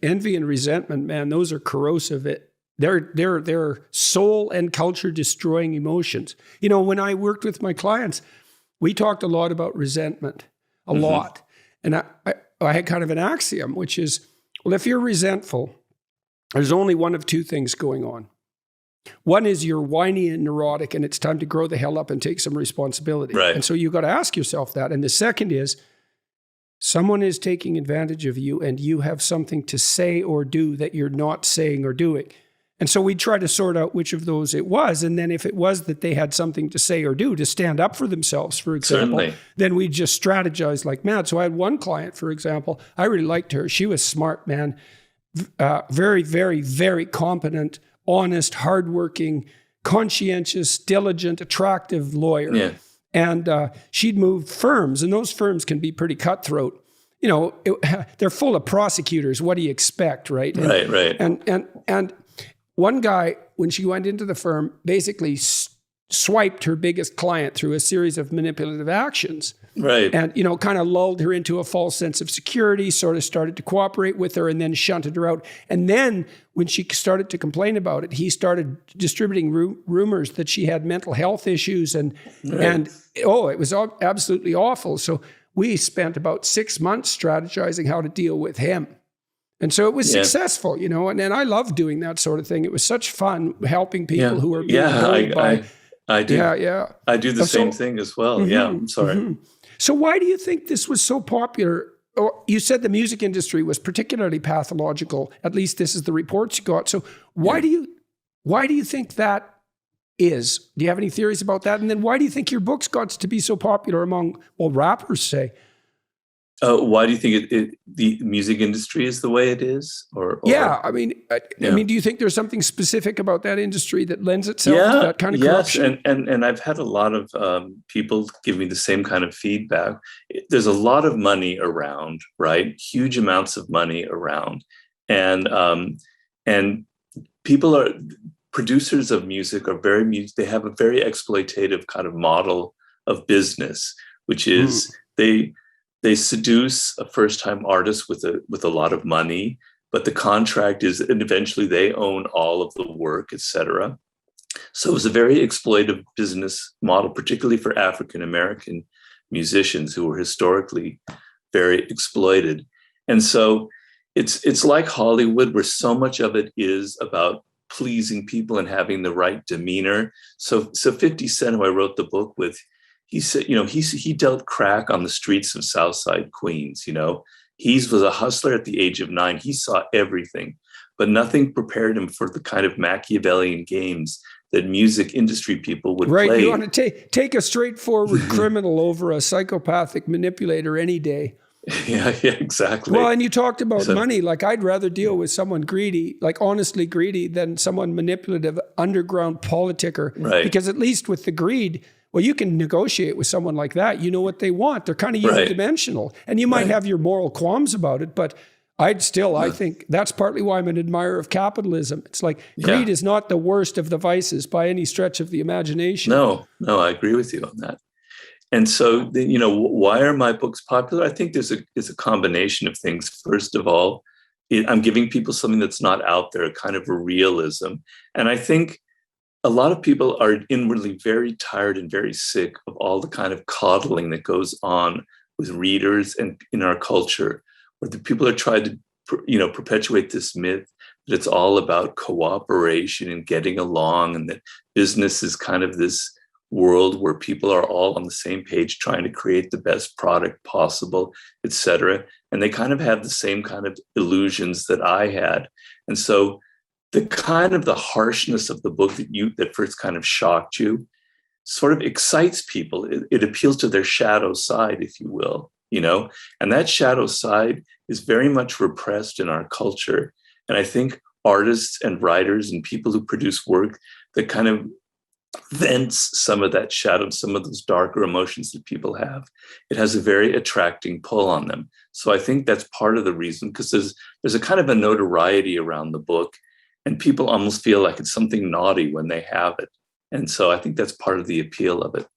envy and resentment, man, those are corrosive. They're soul and culture destroying emotions. When I worked with my clients, we talked a lot about resentment, a lot. And I had kind of an axiom, which is, well, if you're resentful, there's only one of two things going on. One is you're whiny and neurotic and it's time to grow the hell up and take some responsibility. Right. And so you've got to ask yourself that. And the second is someone is taking advantage of you and you have something to say or do that you're not saying or doing. And so we try to sort out which of those it was. And then if it was that they had something to say or do to stand up for themselves, for example, Certainly. then we just strategize like mad. So I had one client, for example, I really liked her. She was smart, man. Very, very, very competent, honest, hardworking, conscientious, diligent, attractive lawyer. Yeah. And she'd moved firms, and those firms can be pretty cutthroat. They're full of prosecutors. What do you expect, right? Right. And one guy, when she went into the firm, basically swiped her biggest client through a series of manipulative actions. Right. And, kind of lulled her into a false sense of security, sort of started to cooperate with her and then shunted her out. And then when she started to complain about it, he started distributing rumors that she had mental health issues it was absolutely awful. So we spent about 6 months strategizing how to deal with him. And so it was successful, and I love doing that sort of thing. It was such fun helping people who are being bullied by... I do. Yeah. I do the same thing as well. Yeah, I'm sorry. So why do you think this was so popular? Or you said the music industry was particularly pathological. At least this is the reports you got. So why do you think that is? Do you have any theories about that? And then why do you think your books got to be so popular among, rappers, say? Why do you think the music industry is the way it is? I mean, do you think there's something specific about that industry that lends itself to that kind of corruption? Yes, and I've had a lot of people give me the same kind of feedback. There's a lot of money around, right? Huge amounts of money around, and producers of music are they have a very exploitative kind of model of business, which is they seduce a first-time artist with a lot of money, but the contract is, and eventually they own all of the work, etc. So it was a very exploitive business model, particularly for African-American musicians who were historically very exploited. And so it's like Hollywood, where so much of it is about pleasing people and having the right demeanor. So 50 Cent, who I wrote the book with, he said, he dealt crack on the streets of Southside Queens. He was a hustler at the age of 9. He saw everything, but nothing prepared him for the kind of Machiavellian games that music industry people would play. Right, you want to take a straightforward criminal over a psychopathic manipulator any day. Yeah, exactly. Well, and you talked about money. Like, I'd rather deal with someone greedy, like honestly greedy, than someone manipulative, underground politicker. Right. Because at least with the greed, well, you can negotiate with someone like that. You know what they want. They're kind of unidimensional. And you might have your moral qualms about it, but I think that's partly why I'm an admirer of capitalism. It's like greed is not the worst of the vices by any stretch of the imagination. No, I agree with you on that. And so, why are my books popular? I think there's a combination of things. First of all, I'm giving people something that's not out there, a kind of a realism. And I think a lot of people are inwardly very tired and very sick of all the kind of coddling that goes on with readers and in our culture, where the people are trying to, perpetuate this myth that it's all about cooperation and getting along, and that business is kind of this world where people are all on the same page trying to create the best product possible, et cetera. And they kind of have the same kind of illusions that I had. And so the harshness of the book that first kind of shocked you sort of excites people. It appeals to their shadow side, if you will, and that shadow side is very much repressed in our culture. And I think artists and writers and people who produce work that kind of vents some of that shadow, some of those darker emotions that people have, it has a very attracting pull on them. So I think that's part of the reason, because there's a kind of a notoriety around the book, and people almost feel like it's something naughty when they have it. And so I think that's part of the appeal of it.